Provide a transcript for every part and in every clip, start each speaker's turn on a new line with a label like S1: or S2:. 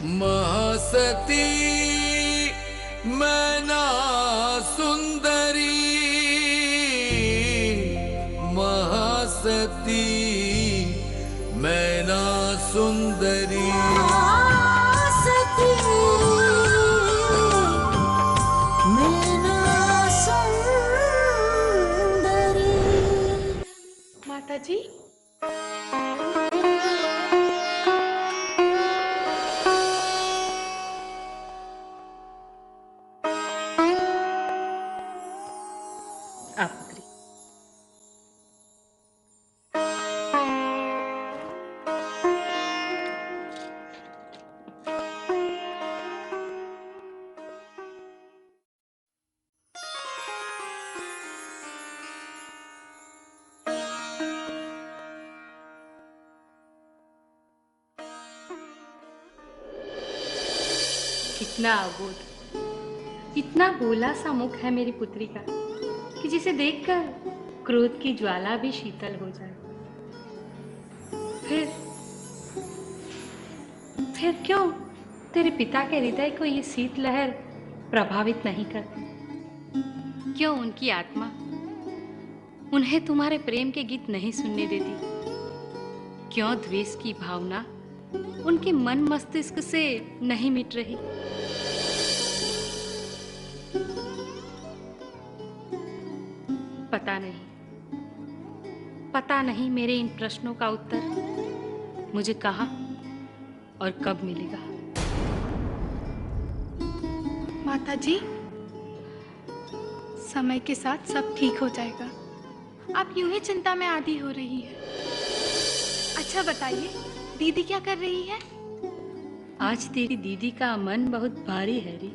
S1: महासती मैना सुंदरी, महासती मैना सुंदरी।
S2: महासती मैना सुंदरी।
S3: माता जी, आप उतरिए। कितना अबोध, इतना भोला सा मुख है मेरी पुत्री का कि जिसे देखकर क्रोध की ज्वाला भी शीतल हो जाए। फिर क्यों तेरे पिता के हृदय को ये शीतलहर प्रभावित नहीं करती? क्यों उनकी आत्मा उन्हें तुम्हारे प्रेम के गीत नहीं सुनने देती? क्यों द्वेष की भावना उनके मन मस्तिष्क से नहीं मिट रही? पता नहीं मेरे इन प्रश्नों का उत्तर मुझे कहाँ और कब मिलेगा।
S4: माता जी, समय के साथ सब ठीक हो जाएगा। आप यूं ही चिंता में आधी हो रही है। अच्छा बताइए, दीदी क्या कर रही है?
S3: आज तेरी दीदी का मन बहुत भारी है री।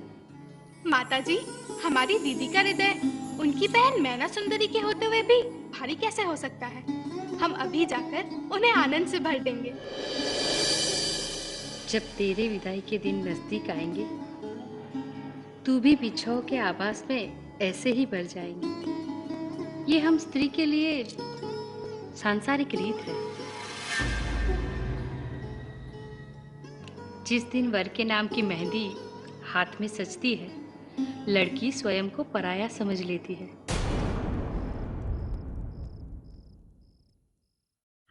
S4: माता जी, हमारी दीदी का हृदय उनकी बहन मैना सुंदरी के होते हुए भी भारी कैसे हो सकता है? हम अभी जाकर उन्हें आनंद से भर देंगे।
S3: जब तेरे विदाई के दिन नजदीक आएंगे, तू भी बिछो के आवास में ऐसे ही भर जाएंगी। ये हम स्त्री के लिए सांसारिक रीत है। जिस दिन वर के नाम की मेहंदी हाथ में सजती है, लड़की स्वयं को पराया समझ लेती है।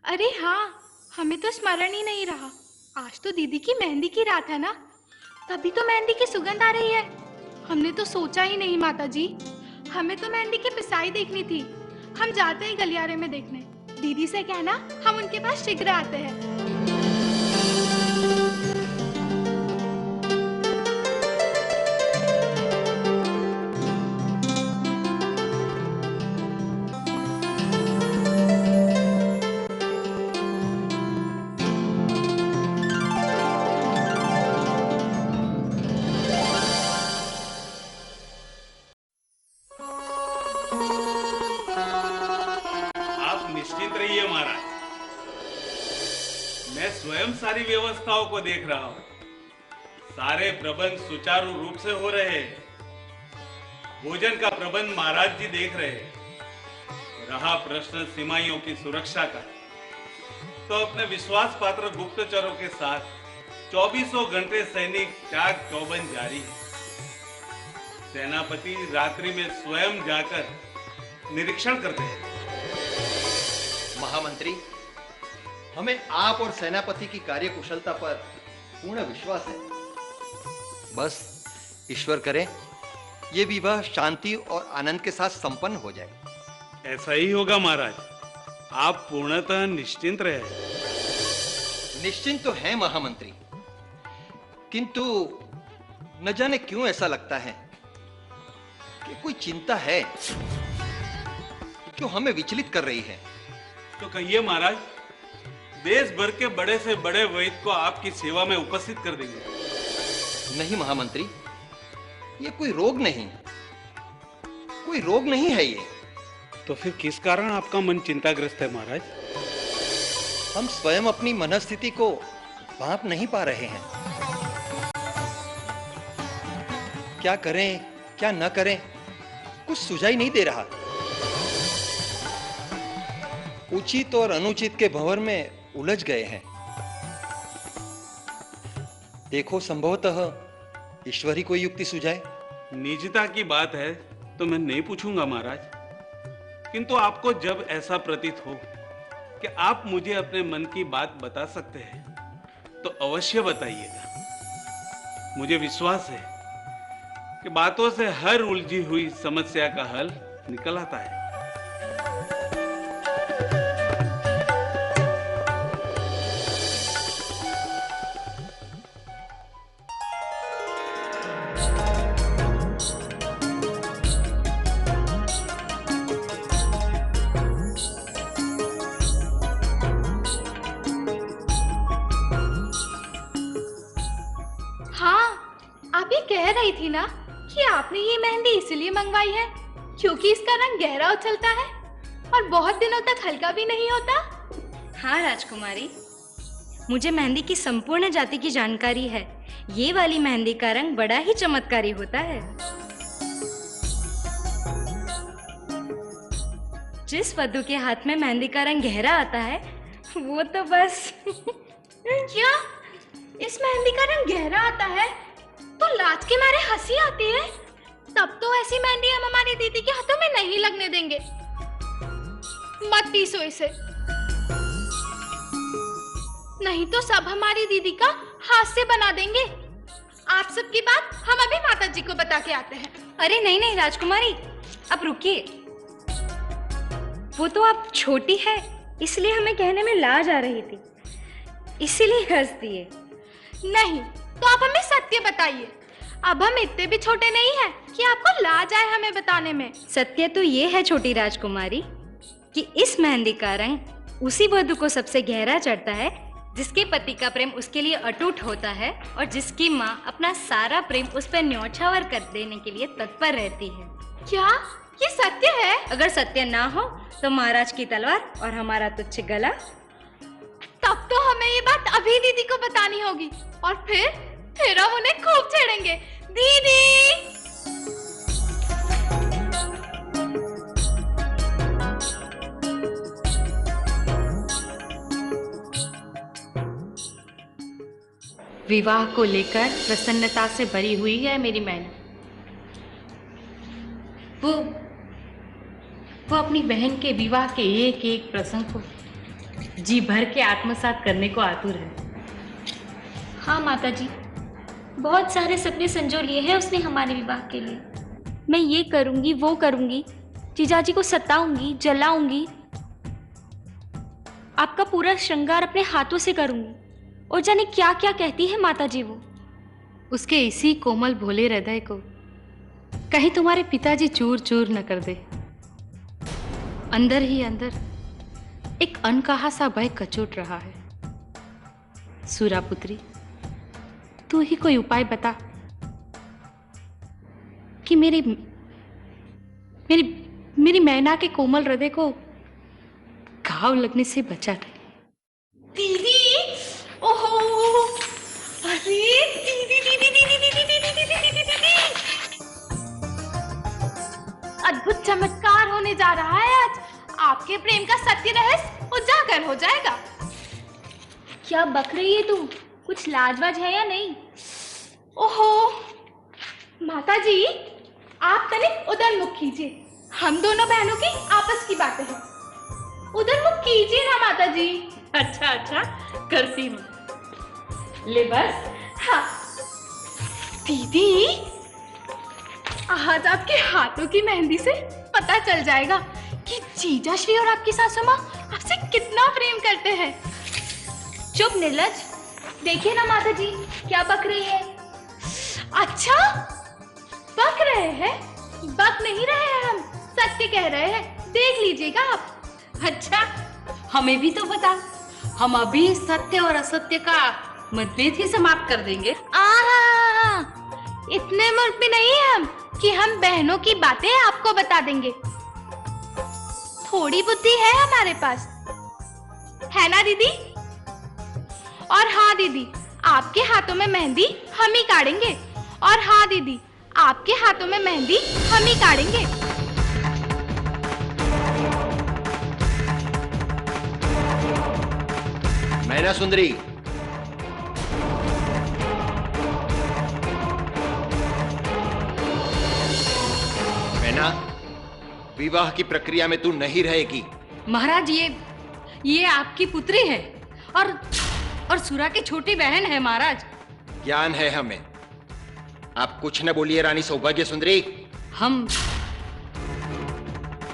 S4: अरे हाँ, हमें तो स्मरण ही नहीं रहा। आज तो दीदी की मेहंदी की रात है ना, तभी तो मेहंदी की सुगंध आ रही है। हमने तो सोचा ही नहीं माता जी, हमें तो मेहंदी की पिसाई देखनी थी। हम जाते हैं गलियारे में देखने। दीदी से कहना हम उनके पास शीघ्र आते हैं।
S5: सारी व्यवस्थाओं को देख रहा हूं। सारे प्रबंध सुचारू रूप से हो रहे हैं। भोजन का प्रबंध महाराज जी देख रहे हैं। रहा प्रश्न सीमाइयों की सुरक्षा का, तो अपने विश्वास पात्र गुप्तचरों के साथ 24 घंटे सैनिक चाक चौबंद जारी है। सेनापति रात्रि में स्वयं जाकर निरीक्षण करते हैं।
S6: महामंत्री, हमें आप और सेनापति की कार्यकुशलता पर पूर्ण विश्वास है। बस ईश्वर करे ये विवाह शांति और आनंद के साथ संपन्न हो जाए।
S5: ऐसा ही होगा महाराज, आप पूर्णतः निश्चिंत रहे।
S6: निश्चिंत तो है महामंत्री, किंतु न जाने क्यों ऐसा लगता है कि कोई चिंता है जो हमें विचलित कर रही है।
S5: तो कहिए महाराज, देश भर के बड़े से बड़े वैद्य को आपकी सेवा में उपस्थित कर देंगे।
S6: नहीं महामंत्री, ये कोई रोग नहीं, कोई रोग नहीं है ये।
S5: तो फिर किस कारण आपका मन चिंताग्रस्त है महाराज?
S6: हम स्वयं अपनी मनस्थिति को भांप नहीं पा रहे हैं। क्या करें क्या न करें, कुछ सुझाई नहीं दे रहा। उचित और अनुचित के भंवर में उलझ गए हैं। देखो, संभवतः ईश्वर ही कोई युक्ति सुझाए।
S5: निजता की बात है तो मैं नहीं पूछूंगा महाराज, किंतु आपको जब ऐसा प्रतीत हो कि आप मुझे अपने मन की बात बता सकते हैं तो अवश्य बताइएगा। मुझे विश्वास है कि बातों से हर उलझी हुई समस्या का हल निकल आता है।
S4: हाँ, आप ये कह रही थी ना कि आपने ये मेहंदी इसलिए मंगवाई है क्योंकि इसका रंग गहरा उछलता है और बहुत दिनों तक हल्का भी नहीं होता।
S3: हाँ राजकुमारी, मुझे मेहंदी की संपूर्ण जाति की जानकारी है। ये वाली मेहंदी का रंग बड़ा ही चमत्कारी होता है। जिस वधू के हाथ में मेहंदी का रंग गहरा आता है वो तो बस
S4: क्या इस मेहंदी का रंग गहरा आता है तो लाज के मारे हंसी आती है? तब तो ऐसी मेहंदी हम हमारी दीदी के हाथों में नहीं लगने देंगे। मत पीसो इसे, नहीं तो सब हमारी दीदी का हास्य बना देंगे। आप सबकी बात हम अभी माता जी को बता के आते हैं।
S3: अरे नहीं नहीं राजकुमारी, अब रुकिए। वो तो आप छोटी है इसलिए हमें कहने में लाज आ रही थी, इसीलिए हंसती है।
S4: नहीं तो आप हमें सत्य बताइए। अब हम इतने भी छोटे नहीं हैं कि आपको लाज आए हमें बताने में।
S3: सत्य तो ये है छोटी राजकुमारी कि इस मेहंदी का रंग उसी वधू को सबसे गहरा चढ़ता है जिसके पति का प्रेम उसके लिए अटूट होता है और जिसकी माँ अपना सारा प्रेम उस पर न्यौछावर कर देने के लिए तत्पर रहती है।
S4: क्या ये सत्य है?
S3: अगर सत्य ना हो तो महाराज की तलवार और हमारा तुच्छ गला।
S4: तब तो हमें ये बात अभी दीदी को बतानी होगी और फिर हम उन्हें खूब छेड़ेंगे। दीदी,
S3: विवाह को लेकर प्रसन्नता से भरी हुई है मेरी मैना। वो अपनी बहन के विवाह के एक एक प्रसंग को जी भर के आत्मसात करने को आतुर है।
S2: हाँ माता जी, बहुत सारे सपने संजो लिए हैं उसने हमारे विवाह के लिए। मैं ये करूंगी वो करूंगी, जीजाजी को सताऊंगी, जलाऊंगी, आपका पूरा श्रृंगार अपने हाथों से करूंगी। और जाने क्या क्या कहती है माता जी वो।
S3: उसके इसी कोमल भोले हृदय को कहीं तुम्हारे पिताजी चूर चूर न कर दे। अंदर ही अंदर एक अनकहा सा भय कचोट रहा है। सुरापुत्री, तू ही कोई उपाय बता कि मेरी मेरी मेरी मैना के कोमल हृदय को घाव लगने से बचा दे।
S4: दीदी, ओहो, अरे दीदी दीदी दीदी दीदी दीदी दीदी दीदी दीदी, अद्भुत चमत्कार होने जा रहा है आज। आपके प्रेम का सत्य रहस्य उजागर हो जाएगा।
S2: क्या बक रही है तू? कुछ लाजवाज है या नहीं?
S4: ओहो माता जी, आप तनिक उधर मुख कीजिए, हम दोनों बहनों की आपस की बातें हैं। उधर मुख कीजिए ना माता जी।
S3: अच्छा अच्छा, करती हूँ। ले बस।
S4: हाँ दीदी, आज आपके हाथों की मेहंदी से पता चल जाएगा कि जीजा श्री और आपकी सासू माँ आपसे कितना प्रेम करते हैं।
S2: चुप निर्लज, देखिए ना माता जी क्या बक रही है।
S4: अच्छा, बक रहे हैं? बक नहीं रहे हैं, हम सत्य कह रहे हैं, देख लीजिएगा आप।
S3: अच्छा, हमें भी तो बता, हम अभी सत्य और असत्य का मतभेद ही समाप्त कर देंगे।
S4: इतने मूर्ख भी नहीं है हम कि हम बहनों की बातें आपको बता देंगे। थोड़ी बुद्धि है हमारे पास, है ना दीदी? और हाँ दीदी, आपके हाथों में मेहंदी हम ही काटेंगे। और हाँ दीदी, आपके हाथों में मेहंदी हम ही काटेंगे।
S6: मैना सुंदरी, विवाह की प्रक्रिया में तू नहीं रहेगी।
S3: महाराज, ये आपकी पुत्री है और सुरा की छोटी बहन है महाराज।
S6: ज्ञान है हमें। आप कुछ न बोलिए रानी सौभाग्य सुंदरी।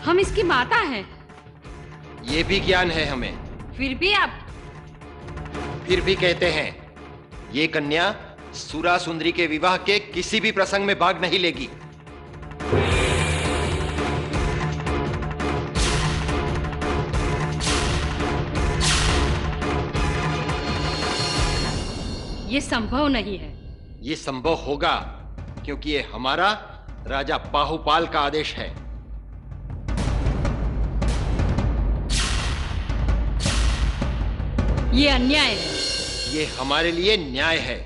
S3: हम इसकी माता हैं।
S6: ये भी ज्ञान है हमें।
S3: फिर भी
S6: कहते हैं ये कन्या सुरा सुंदरी के विवाह के किसी भी प्रसंग में भाग नहीं लेगी।
S3: ये संभव नहीं है।
S6: ये संभव होगा क्योंकि ये हमारा राजा बाहुपाल का आदेश है।
S3: ये अन्याय है।
S6: ये हमारे लिए न्याय है।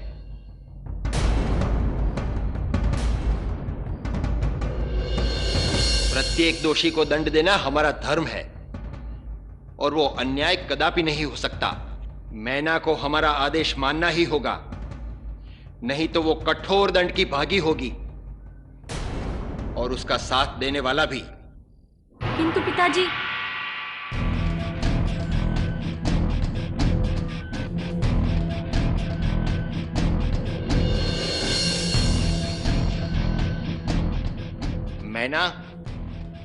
S6: प्रत्येक दोषी को दंड देना हमारा धर्म है और वो अन्याय कदापि नहीं हो सकता। मैना को हमारा आदेश मानना ही होगा, नहीं तो वो कठोर दंड की भागी होगी और उसका साथ देने वाला भी।
S2: किंतु पिताजी,
S6: मैना,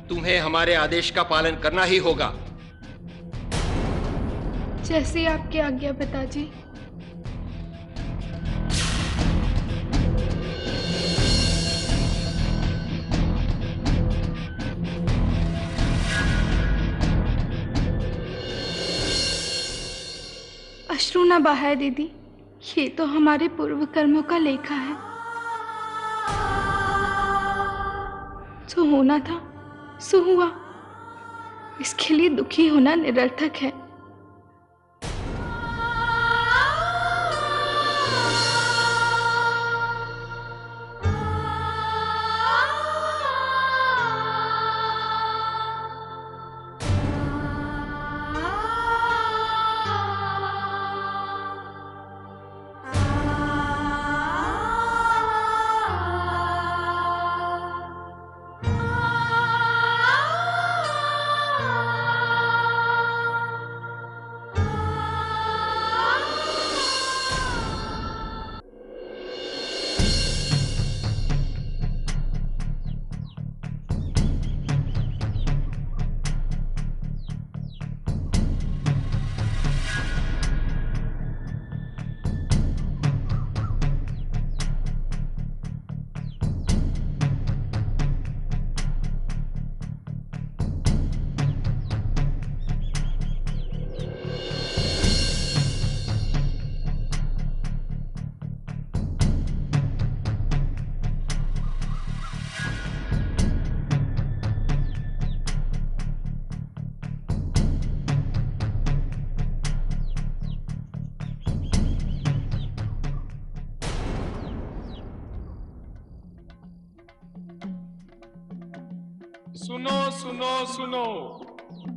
S6: तुम्हें हमारे आदेश का पालन करना ही होगा।
S4: जैसी आपकी आज्ञा पिताजी। अश्रु न बहाए दीदी, ये तो हमारे पूर्व कर्मों का लेखा है। जो होना था सो हुआ, इसके लिए दुखी होना निरर्थक है।
S7: सुनो सुनो सुनो,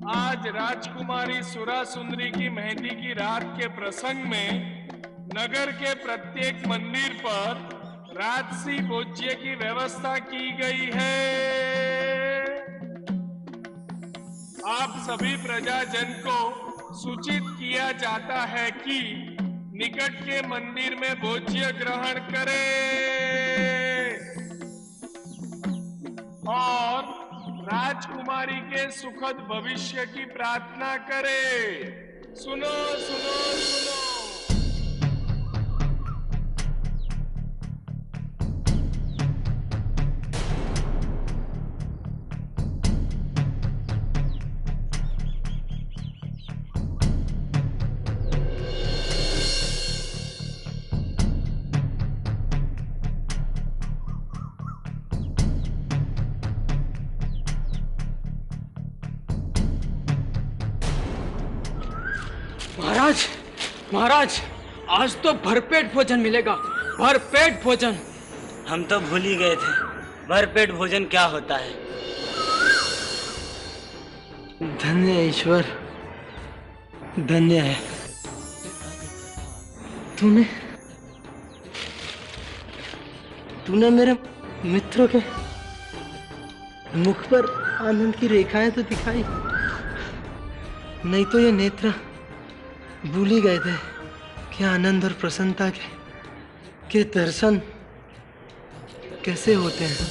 S7: आज राजकुमारी सुरा सुंदरी की मेहंदी की रात के प्रसंग में नगर के प्रत्येक मंदिर पर राजसी भोज्य की व्यवस्था की गई है। आप सभी प्रजाजन को सूचित किया जाता है कि निकट के मंदिर में भोज्य ग्रहण करें और राजकुमारी के सुखद भविष्य की प्रार्थना करें। सुनो सुनो सुनो।
S1: महाराज, महाराज, आज तो भरपेट भोजन मिलेगा, भरपेट भोजन।
S8: हम तो भूल ही गए थे भरपेट भोजन क्या होता है।
S1: धन्य ईश्वर, धन्य है। तूने मेरे मित्रों के मुख पर
S9: आनंद की रेखाएं तो दिखाई, नहीं तो ये नेत्र भूल ही गए थे कि आनंद और प्रसन्नता के दर्शन कैसे होते हैं।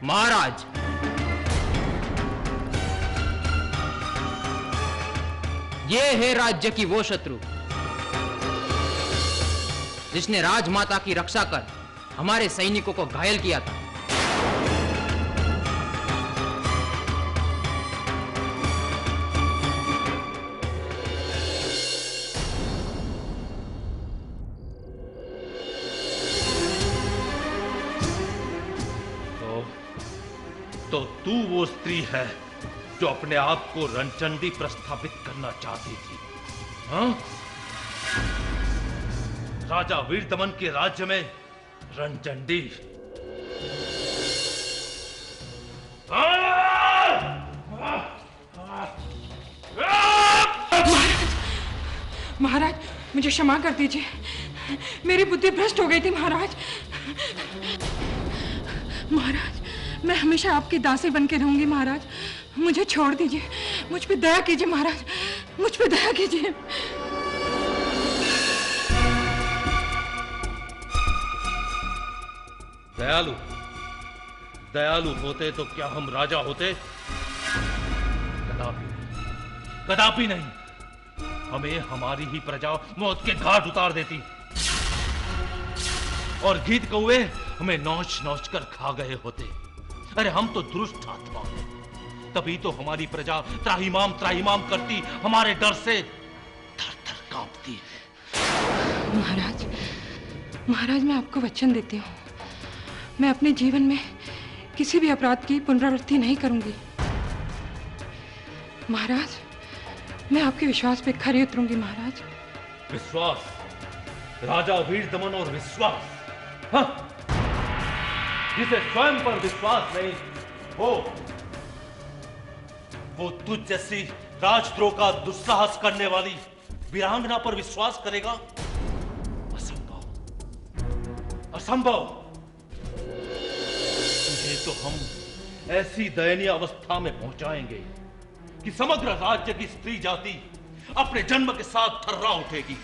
S10: महाराज, ये है राज्य की वो शत्रु जिसने राजमाता की रक्षा कर हमारे सैनिकों को घायल किया था।
S11: तो तू वो स्त्री है जो अपने आप को रणचंडी प्रस्थापित करना चाहती थी, हाँ? राजा वीरदमन के राज्य में रणचंडी।
S12: महाराज, मुझे क्षमा कर दीजिए, मेरी बुद्धि भ्रष्ट हो गई थी महाराज। महाराज, मैं हमेशा आपकी दासी बन के रहूंगी महाराज, मुझे छोड़ दीजिए, मुझ पे दया कीजिए महाराज, मुझ पे दया कीजिए।
S11: दयालु दयालु होते तो क्या हम राजा होते? कदापि कदापि नहीं। हमें हमारी ही प्रजा मौत के घाट उतार देती और गीत कौवे हमें नोच नोच कर खा गए होते। अरे हम तो दुष्ट आत्मा हैं, तभी तो हमारी प्रजा त्राहिमाम त्राहिमाम करती, हमारे डर से थर थर कांपती।
S12: महाराज, महाराज, मैं आपको वचन देती हूँ, मैं अपने जीवन में किसी भी अपराध की पुनरावृत्ति नहीं करूंगी। महाराज, मैं आपके विश्वास पे खरी उतरूंगी महाराज।
S11: विश्वास? राजा वीरदमन और विश्वास? हाँ? जिसे स्वयं पर विश्वास नहीं, वो तुझ जैसी राजद्रोह का दुस्साहस करने वाली वीरांगना पर विश्वास करेगा? असंभव, असंभव। तुझे तो हम ऐसी दयनीय अवस्था में पहुंचाएंगे कि समग्र राज्य की स्त्री जाति अपने जन्म के साथ थर्रा उठेगी।